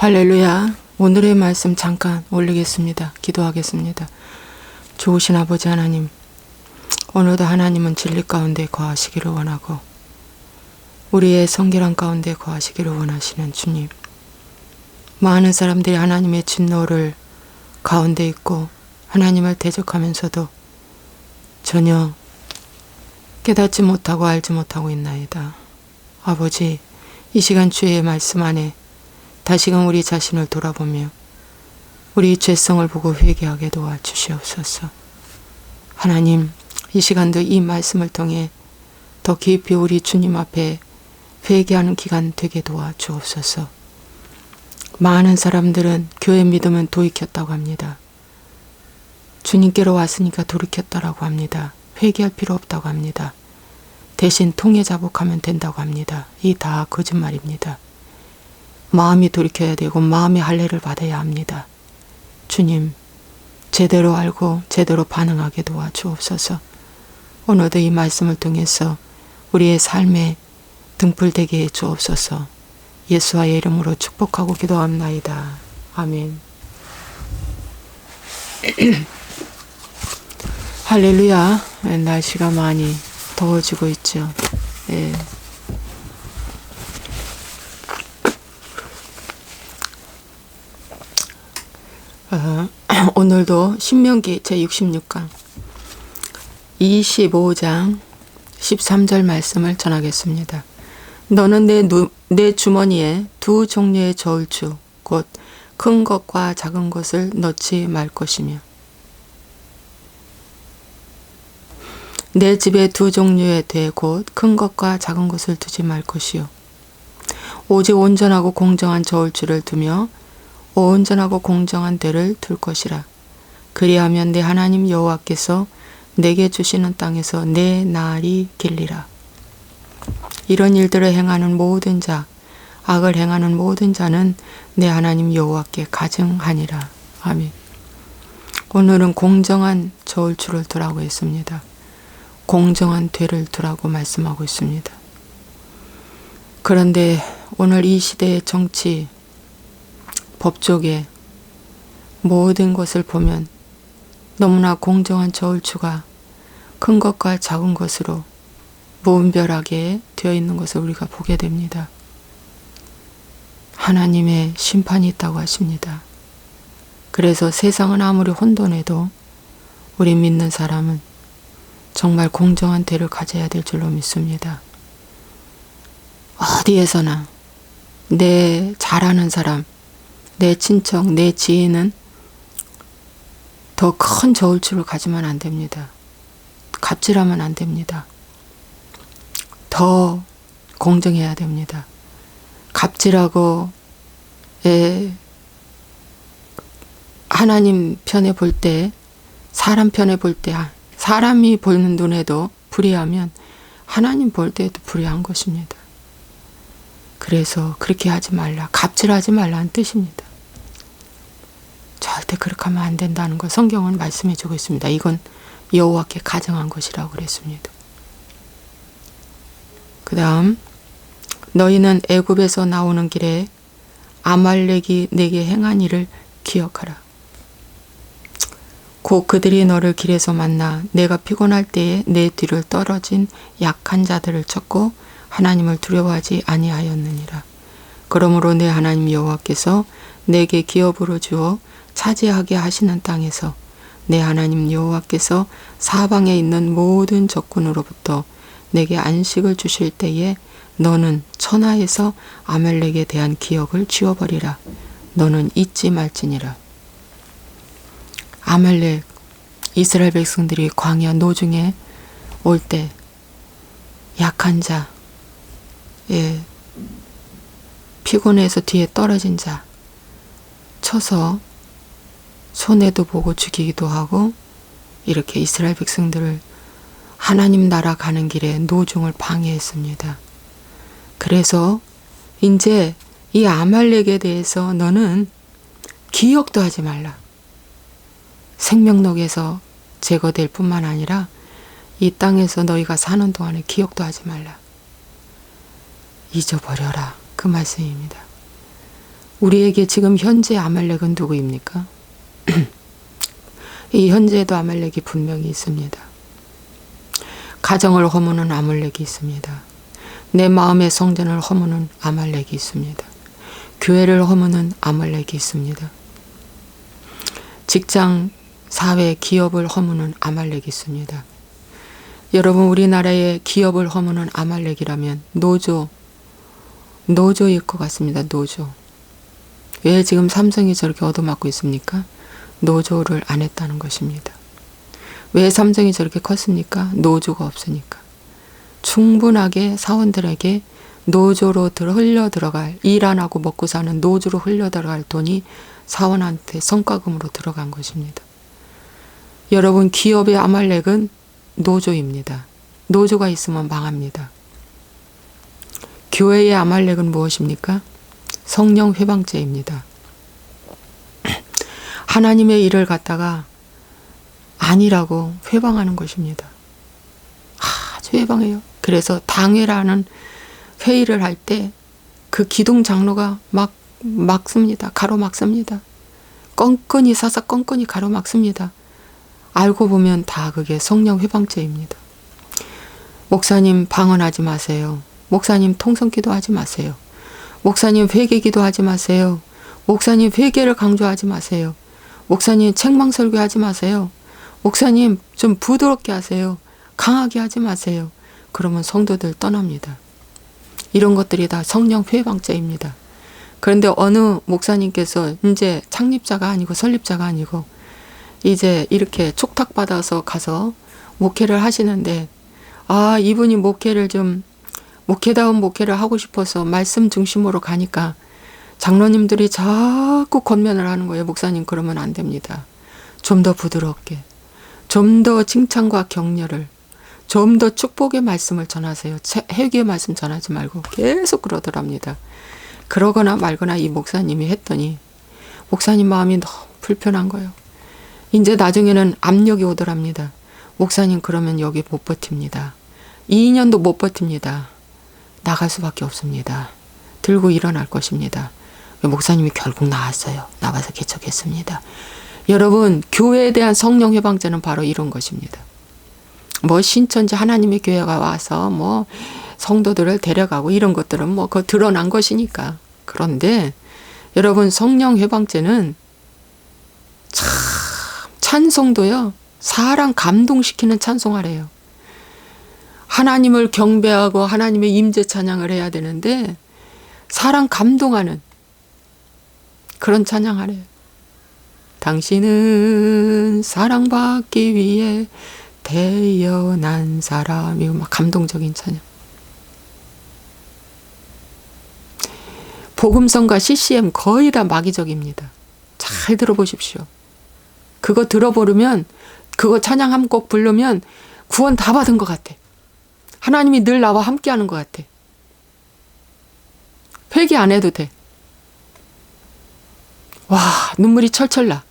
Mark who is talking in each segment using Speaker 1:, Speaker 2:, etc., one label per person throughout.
Speaker 1: 할렐루야. 오늘의 말씀 잠깐 올리겠습니다. 기도하겠습니다. 좋으신 아버지 하나님, 오늘도 하나님은 진리 가운데 거하시기를 원하고 우리의 성결한 가운데 거하시기를 원하시는 주님, 많은 사람들이 하나님의 진노를 가운데 있고 하나님을 대적하면서도 전혀 깨닫지 못하고 알지 못하고 있나이다. 아버지, 이 시간 주의 말씀 안에 다시금 우리 자신을 돌아보며 우리 죄성을 보고 회개하게 도와주시옵소서. 하나님, 이 시간도 이 말씀을 통해 더 깊이 우리 주님 앞에 회개하는 기간 되게 도와주옵소서. 많은 사람들은 교회 믿으면 돌이켰다고 합니다. 주님께로 왔으니까 돌이켰다라고 합니다. 회개할 필요 없다고 합니다. 대신 통해 자복하면 된다고 합니다. 이 다 거짓말입니다. 마음이 돌이켜야 되고 마음의 할례를 받아야 합니다. 주님, 제대로 알고 제대로 반응하게 도와주옵소서. 오늘도 이 말씀을 통해서 우리의 삶에 등불되게 해 주옵소서. 예수와의 이름으로 축복하고 기도합나이다. 아멘. 할렐루야. 날씨가 많이 더워지고 있죠. 예. 오늘도 신명기 제66강 25장 13절 말씀을 전하겠습니다. 너는 내 주머니에 두 종류의 저울추 곧 큰 것과 작은 것을 넣지 말 것이며 내 집에 두 종류의 대 곧 큰 것과 작은 것을 두지 말 것이요 오직 온전하고 공정한 저울추를 두며 온전하고 공정한 대를 둘 것이라. 그리하면 내 하나님 여호와께서 내게 주시는 땅에서 내 날이 길리라. 이런 일들을 행하는 모든 자, 악을 행하는 모든 자는 내 하나님 여호와께 가증하니라. 아멘. 오늘은 공정한 저울추를 두라고 했습니다. 공정한 대를 두라고 말씀하고 있습니다. 그런데 오늘 이 시대의 정치, 법조계 모든 것을 보면 너무나 공정한 저울추가 큰 것과 작은 것으로 무분별하게 되어 있는 것을 우리가 보게 됩니다. 하나님의 심판이 있다고 하십니다. 그래서 세상은 아무리 혼돈해도 우리 믿는 사람은 정말 공정한 대를 가져야 될 줄로 믿습니다. 어디에서나 내 잘 아는 사람, 내 친척, 내 지인은 더 큰 저울추를 가지면 안 됩니다. 갑질하면 안 됩니다. 더 공정해야 됩니다. 갑질하고 하나님 편에 볼 때, 사람 편에 볼 때, 사람이 보는 눈에도 불의하면 하나님 볼 때에도 불의한 것입니다. 그래서 그렇게 하지 말라, 갑질하지 말라는 뜻입니다. 절대 그렇게 하면 안 된다는 걸 성경은 말씀해 주고 있습니다. 이건 여호와께 가증한 것이라고 그랬습니다. 그 다음, 너희는 애굽에서 나오는 길에 아말렉이 내게 행한 일을 기억하라. 곧 그들이 너를 길에서 만나 내가 피곤할 때에 내 뒤를 떨어진 약한 자들을 쳤고 하나님을 두려워하지 아니하였느니라. 그러므로 내 하나님 여호와께서 내게 기업으로 주어 차지하게 하시는 땅에서 내 하나님 여호와께서 사방에 있는 모든 적군으로부터 내게 안식을 주실 때에 너는 천하에서 아말렉에 대한 기억을 지워버리라. 너는 잊지 말지니라. 아말렉, 이스라엘 백성들이 광야 노중에 올 때 약한 자, 피곤해서 뒤에 떨어진 자 쳐서 손해도 보고 죽이기도 하고 이렇게 이스라엘 백성들을 하나님 나라 가는 길에 노중을 방해했습니다. 그래서 이제 이 아말렉에 대해서 너는 기억도 하지 말라. 생명록에서 제거될 뿐만 아니라 이 땅에서 너희가 사는 동안에 기억도 하지 말라. 잊어버려라. 그 말씀입니다. 우리에게 지금 현재 아말렉은 누구입니까? 이 현재에도 아말렉이 분명히 있습니다. 가정을 허무는 아말렉이 있습니다. 내 마음의 성전을 허무는 아말렉이 있습니다. 교회를 허무는 아말렉이 있습니다. 직장, 사회, 기업을 허무는 아말렉이 있습니다. 여러분, 우리나라의 기업을 허무는 아말렉이라면 노조일 것 같습니다. 노조. 왜 지금 삼성이 저렇게 얻어맞고 있습니까? 노조를 안 했다는 것입니다. 왜 삼성이 저렇게 컸습니까? 노조가 없으니까. 충분하게 사원들에게 노조로 흘려 들어갈, 일 안 하고 먹고 사는 노조로 흘려 들어갈 돈이 사원한테 성과금으로 들어간 것입니다. 여러분, 기업의 아말렉은 노조입니다. 노조가 있으면 망합니다. 교회의 아말렉은 무엇입니까? 성령 회방죄입니다. 하나님의 일을 갖다가 아니라고 회방하는 것입니다. 아주 회방해요. 그래서 당회라는 회의를 할 때 그 기둥 장로가 막습니다. 가로막습니다. 건건이 사사 건건이 가로막습니다. 알고 보면 다 그게 성령 회방죄입니다. 목사님 방언하지 마세요. 목사님 통성기도 하지 마세요. 목사님 회개기도 하지 마세요. 목사님 회개를 강조하지 마세요. 목사님 책망설교 하지 마세요. 목사님 좀 부드럽게 하세요. 강하게 하지 마세요. 그러면 성도들 떠납니다. 이런 것들이 다 성령 회방죄입니다. 그런데 어느 목사님께서 이제 창립자가 아니고 설립자가 아니고 이제 이렇게 촉탁받아서 가서 목회를 하시는데, 이분이 목회다운 목회를 하고 싶어서 말씀 중심으로 가니까 장로님들이 자꾸 권면을 하는 거예요. 목사님 그러면 안 됩니다. 좀 더 부드럽게, 좀 더 칭찬과 격려를, 좀 더 축복의 말씀을 전하세요. 회개의 말씀 전하지 말고 계속 그러더랍니다. 그러거나 말거나 이 목사님이 했더니 목사님 마음이 너무 불편한 거예요. 이제 나중에는 압력이 오더랍니다. 목사님 그러면 여기 못 버팁니다. 2년도 못 버팁니다. 나갈 수밖에 없습니다. 들고 일어날 것입니다. 목사님이 결국 나왔어요. 나와서 개척했습니다. 여러분, 교회에 대한 성령 회방죄는 바로 이런 것입니다. 신천지 하나님의 교회가 와서 성도들을 데려가고 이런 것들은 그거 드러난 것이니까. 그런데 여러분, 성령 회방죄는 참 찬송도요, 사람 감동시키는 찬송하래요. 하나님을 경배하고 하나님의 임재 찬양을 해야 되는데 사람 감동하는 그런 찬양하래요. 당신은 사랑받기 위해 태어난 사람이 막 감동적인 찬양. 복음성과 CCM 거의 다 마귀적입니다. 잘 들어보십시오. 그거 들어보면, 그거 찬양 한 곡 부르면 구원 다 받은 것 같아. 하나님이 늘 나와 함께하는 것 같아. 회개 안 해도 돼. 와, 눈물이 철철 나.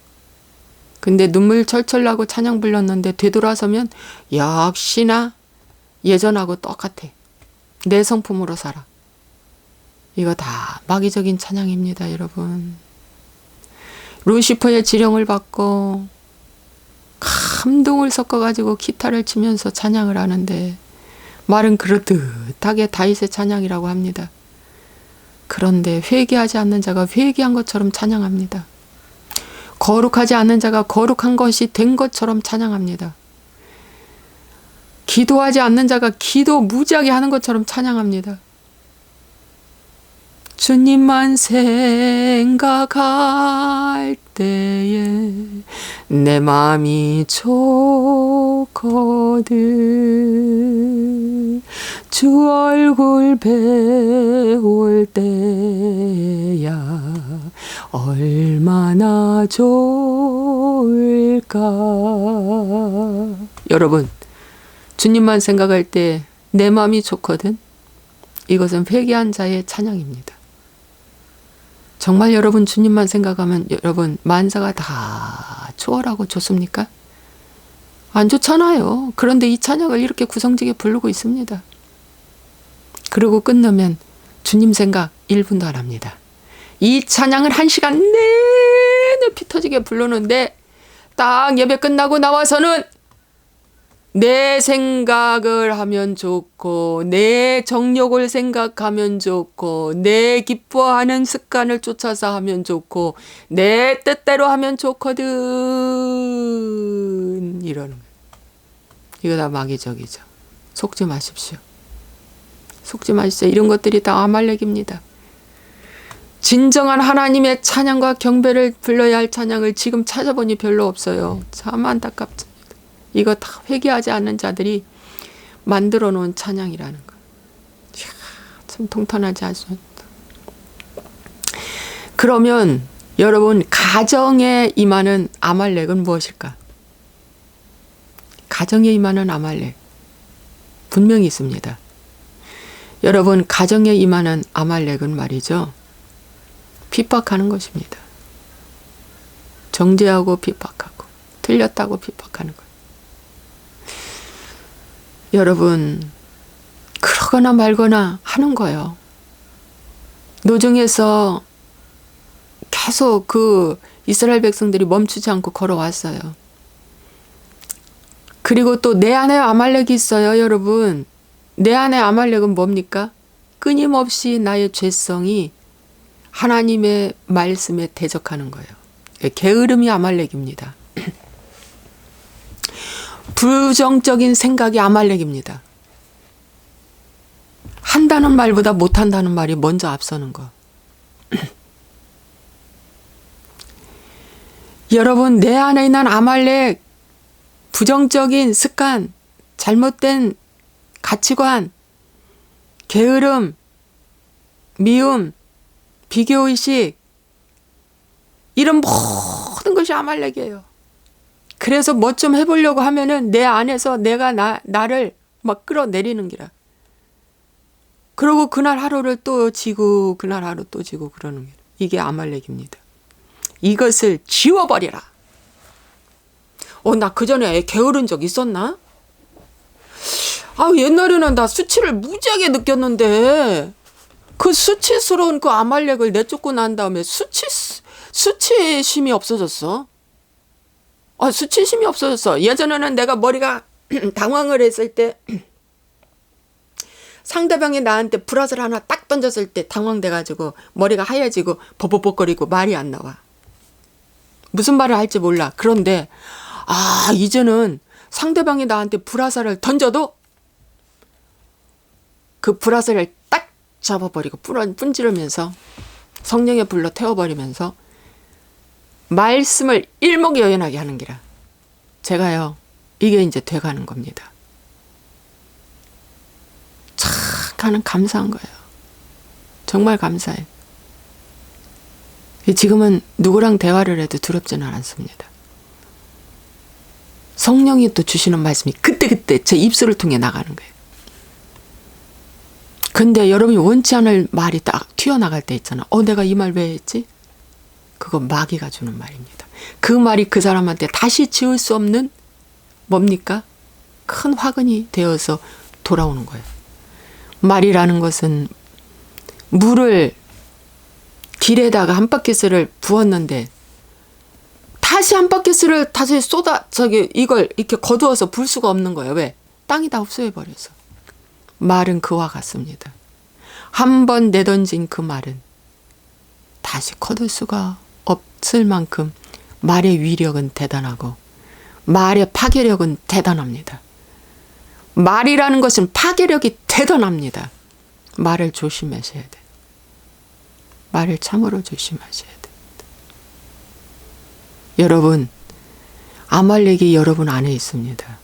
Speaker 1: 근데 눈물 철철 나고 찬양 불렀는데 되돌아서면 역시나 예전하고 똑같아. 내 성품으로 살아. 이거 다 마귀적인 찬양입니다, 여러분. 루시퍼의 지령을 받고 감동을 섞어가지고 기타를 치면서 찬양을 하는데 말은 그렇듯하게 다윗의 찬양이라고 합니다. 그런데 회개하지 않는 자가 회개한 것처럼 찬양합니다. 거룩하지 않는 자가 거룩한 것이 된 것처럼 찬양합니다. 기도하지 않는 자가 기도 무지하게 하는 것처럼 찬양합니다. 주님만 생각할 때에 내 마음이 좋거든. 주 얼굴 배울 때야 얼마나 좋을까. 여러분, 주님만 생각할 때 내 마음이 좋거든. 이것은 회개한 자의 찬양입니다. 정말 여러분 주님만 생각하면 여러분 만사가 다 초월하고 좋습니까? 안 좋잖아요. 그런데 이 찬양을 이렇게 구성지게 부르고 있습니다. 그리고 끝나면 주님 생각 1분도 안 합니다. 이 찬양을 1시간 내내 피 터지게 부르는데 딱 예배 끝나고 나와서는 내 생각을 하면 좋고 내 정욕을 생각하면 좋고 내 기뻐하는 습관을 쫓아서 하면 좋고 내 뜻대로 하면 좋거든 이러는 거예요. 이거 다 마귀적이죠. 속지 마십시오. 속지 마십시오. 이런 것들이 다 아말렉입니다. 진정한 하나님의 찬양과 경배를 불러야 할 찬양을 지금 찾아보니 별로 없어요. 참 안타깝습니다. 이거 다 회개하지 않는 자들이 만들어 놓은 찬양이라는 거. 참 통탄하지 않습니다. 그러면 여러분 가정에 임하는 아말렉은 무엇일까? 가정에 임하는 아말렉 분명히 있습니다. 여러분 가정에 임하는 아말렉은 말이죠. 핍박하는 것입니다. 정죄하고 핍박하고 틀렸다고 핍박하는 거예요. 여러분 그러거나 말거나 하는 거예요. 노정에서 계속 그 이스라엘 백성들이 멈추지 않고 걸어왔어요. 그리고 또 내 안에 아말렉이 있어요. 여러분 내 안에 아말렉은 뭡니까? 끊임없이 나의 죄성이 하나님의 말씀에 대적하는 거예요. 게으름이 아말렉입니다. 부정적인 생각이 아말렉입니다. 한다는 말보다 못한다는 말이 먼저 앞서는 거. 여러분 내 안에 있는 아말렉 부정적인 습관, 잘못된 가치관, 게으름, 미움, 비교의식 이런 모든 것이 아말렉이에요. 그래서 뭐 좀 해보려고 하면은 내 안에서 내가 나를 막 끌어내리는 기라. 그러고 그날 하루를 또 지고 그날 하루 또 지고 그러는 게 이게 아말렉입니다. 이것을 지워버리라. 나 그전에 게으른 적 있었나? 옛날에는 나 수치를 무지하게 느꼈는데 그 수치스러운 그 아말렉을 내쫓고 난 다음에 수치심이 없어졌어. 수치심이 없어졌어. 예전에는 내가 머리가 당황을 했을 때 상대방이 나한테 불화를 하나 딱 던졌을 때 당황돼가지고 머리가 하얘지고 버벅버벅거리고 말이 안 나와. 무슨 말을 할지 몰라. 그런데 이제는 상대방이 나한테 불화살을 던져도 그 불화살을 딱 잡아버리고 분지르면서 성령의 불로 태워버리면서 말씀을 일목요연하게 하는 기라. 제가요 이게 이제 돼가는 겁니다. 참 가는 감사한 거예요. 정말 감사해요. 지금은 누구랑 대화를 해도 두렵지는 않습니다. 성령이 또 주시는 말씀이 그때그때 제 입술을 통해 나가는 거예요. 근데 여러분이 원치 않을 말이 딱 튀어나갈 때 있잖아. 내가 이 말 왜 했지? 그거 마귀가 주는 말입니다. 그 말이 그 사람한테 다시 지울 수 없는 뭡니까? 큰 화근이 되어서 돌아오는 거예요. 말이라는 것은 물을 길에다가 한 바퀴스를 부었는데 다시 한 바퀴스를 다시 이걸 이렇게 거두어서 불 수가 없는 거예요. 왜? 땅이 다 흡수해버려서. 말은 그와 같습니다. 한 번 내던진 그 말은 다시 거둘 수가 없을 만큼 말의 위력은 대단하고 말의 파괴력은 대단합니다. 말이라는 것은 파괴력이 대단합니다. 말을 조심하셔야 돼요. 말을 참으로 조심하셔야 됩니다. 여러분, 아말렉이 여러분 안에 있습니다.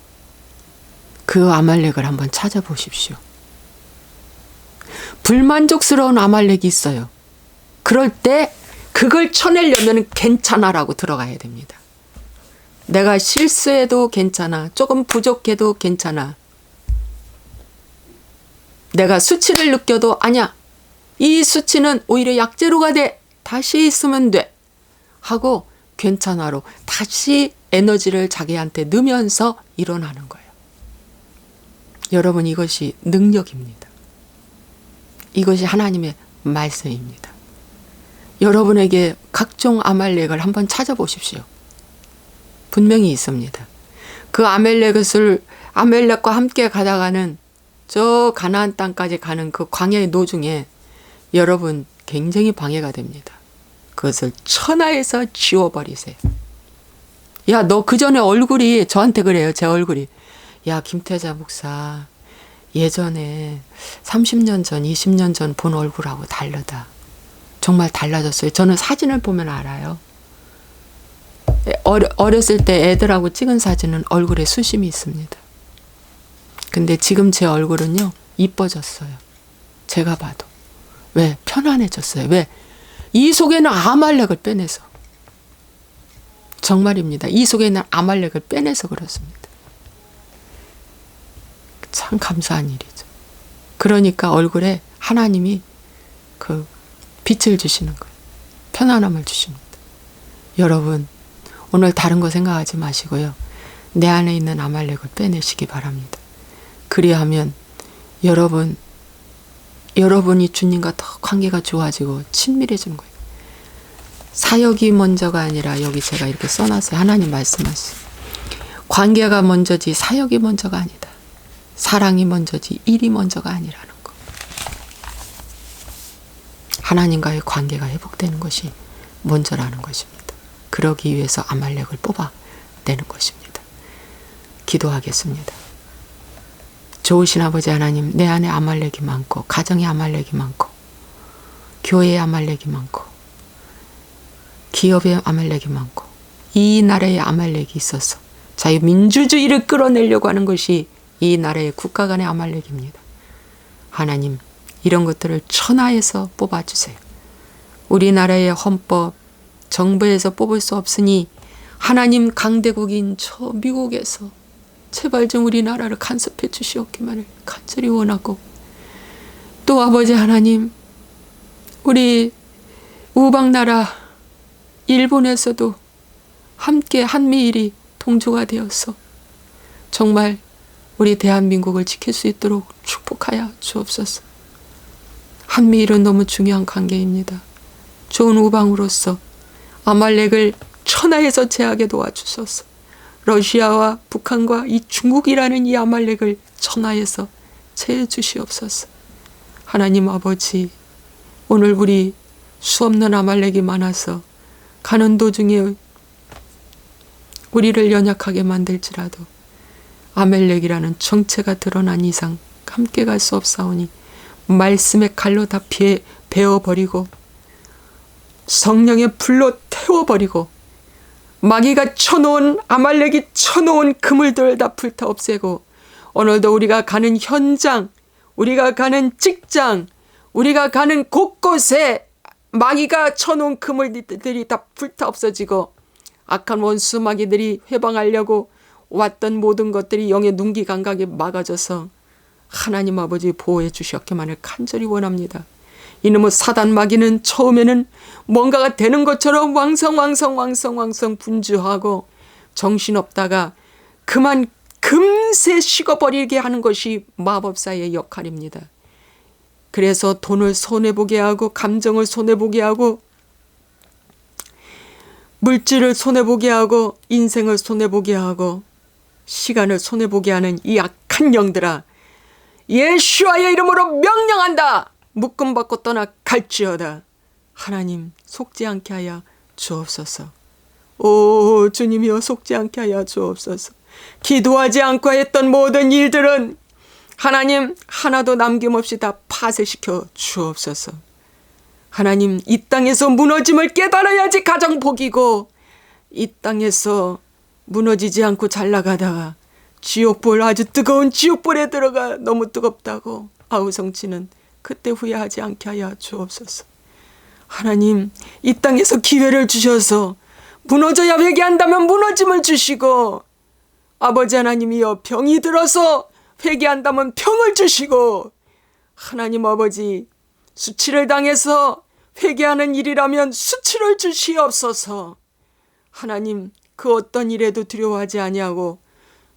Speaker 1: 그 아말렉을 한번 찾아보십시오. 불만족스러운 아말렉이 있어요. 그럴 때 그걸 쳐내려면 괜찮아라고 들어가야 됩니다. 내가 실수해도 괜찮아. 조금 부족해도 괜찮아. 내가 수치를 느껴도 아니야. 이 수치는 오히려 약재료가 돼. 다시 있으면 돼. 하고 괜찮아로 다시 에너지를 자기한테 넣으면서 일어나는 거예요. 여러분, 이것이 능력입니다. 이것이 하나님의 말씀입니다. 여러분에게 각종 아말렉을 한번 찾아보십시오. 분명히 있습니다. 그 아말렉과 함께 가다가는 저 가나안 땅까지 가는 그 광야의 노중에 여러분 굉장히 방해가 됩니다. 그것을 천하에서 지워버리세요. 야, 너 그 전에 얼굴이 저한테 그래요. 제 얼굴이. 야, 김태자 목사 예전에 30년 전 20년 전 본 얼굴하고 다르다. 정말 달라졌어요. 저는 사진을 보면 알아요. 어렸을 때 애들하고 찍은 사진은 얼굴에 수심이 있습니다. 근데 지금 제 얼굴은요 이뻐졌어요. 제가 봐도. 왜? 편안해졌어요. 왜? 이 속에는 아말렉을 빼내서. 정말입니다. 이 속에 있는 아말렉을 빼내서 그렇습니다. 참 감사한 일이죠. 그러니까 얼굴에 하나님이 그 빛을 주시는 거예요. 편안함을 주십니다. 여러분 오늘 다른 거 생각하지 마시고요. 내 안에 있는 아말렉을 빼내시기 바랍니다. 그리하면 여러분이 주님과 더 관계가 좋아지고 친밀해지는 거예요. 사역이 먼저가 아니라 여기 제가 이렇게 써놨어요. 하나님 말씀하시죠. 관계가 먼저지 사역이 먼저가 아니다. 사랑이 먼저지 일이 먼저가 아니라는 거. 하나님과의 관계가 회복되는 것이 먼저라는 것입니다. 그러기 위해서 아말렉을 뽑아내는 것입니다. 기도하겠습니다. 좋으신 아버지 하나님, 내 안에 아말렉이 많고 가정에 아말렉이 많고 교회에 아말렉이 많고 기업에 아말렉이 많고 이 나라에 아말렉이 있어서 자유민주주의를 끌어내려고 하는 것이 이 나라의 국가 간의 아말렉입니다. 하나님, 이런 것들을 천하에서 뽑아주세요. 우리나라의 헌법, 정부에서 뽑을 수 없으니 하나님 강대국인 저 미국에서 제발 좀 우리나라를 간섭해 주시옵기만을 간절히 원하고, 또 아버지 하나님, 우리 우방나라 일본에서도 함께 한미일이 동조가 되어서 정말 우리 대한민국을 지킬 수 있도록 축복하여 주옵소서. 한미일은 너무 중요한 관계입니다. 좋은 우방으로서 아말렉을 천하에서 제하게 도와주소서. 러시아와 북한과 이 중국이라는 이 아말렉을 천하에서 제해 주시옵소서. 하나님 아버지, 오늘 우리 수없는 아말렉이 많아서 가는 도중에 우리를 연약하게 만들지라도 아말렉이라는 정체가 드러난 이상 함께 갈 수 없사오니 말씀의 칼로 다 베어버리고 성령의 불로 태워버리고 마귀가 쳐놓은, 아말렉이 쳐놓은 그물들을 다 불타 없애고, 오늘도 우리가 가는 현장, 우리가 가는 직장, 우리가 가는 곳곳에 마귀가 쳐놓은 그물들이 다 불타 없어지고 악한 원수 마귀들이 회방하려고 왔던 모든 것들이 영의 눈기 감각에 막아져서 하나님 아버지 보호해 주셨기만을 간절히 원합니다. 이놈의 사단 마귀는 처음에는 뭔가가 되는 것처럼 왕성 분주하고 정신없다가 그만 금세 식어버리게 하는 것이 마법사의 역할입니다. 그래서 돈을 손해보게 하고 감정을 손해보게 하고 물질을 손해보게 하고 인생을 손해보게 하고 시간을 손해보게 하는 이 악한 영들아, 예수와의 이름으로 명령한다. 묶음받고 떠나 갈지어다. 하나님, 속지 않게 하여 주옵소서. 오 주님이여, 속지 않게 하여 주옵소서. 기도하지 않고 했던 모든 일들은 하나님 하나도 남김없이 다 파쇄시켜 주옵소서. 하나님, 이 땅에서 무너짐을 깨달아야지 가장 복이고, 이 땅에서 무너지지 않고 잘 나가다가 지옥불, 아주 뜨거운 지옥불에 들어가 너무 뜨겁다고 아우성치는 그때 후회하지 않게 하여 주옵소서. 하나님, 이 땅에서 기회를 주셔서 무너져야 회개한다면 무너짐을 주시고, 아버지 하나님이여, 병이 들어서 회개한다면 병을 주시고, 하나님 아버지, 수치를 당해서 회개하는 일이라면 수치를 주시옵소서. 하나님, 그 어떤 일에도 두려워하지 아니하고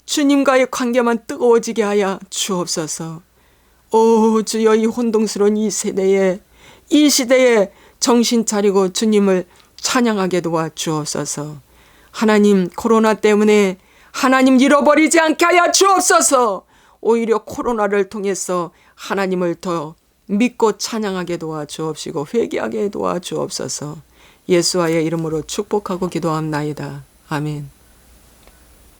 Speaker 1: 주님과의 관계만 뜨거워지게 하여 주옵소서. 오 주여, 이 혼동스러운 이 시대에 정신 차리고 주님을 찬양하게 도와 주옵소서. 하나님, 코로나 때문에 하나님 잃어버리지 않게 하여 주옵소서. 오히려 코로나를 통해서 하나님을 더 믿고 찬양하게 도와 주옵시고 회개하게 도와 주옵소서. 예수와의 이름으로 축복하고 기도합나이다. 아멘.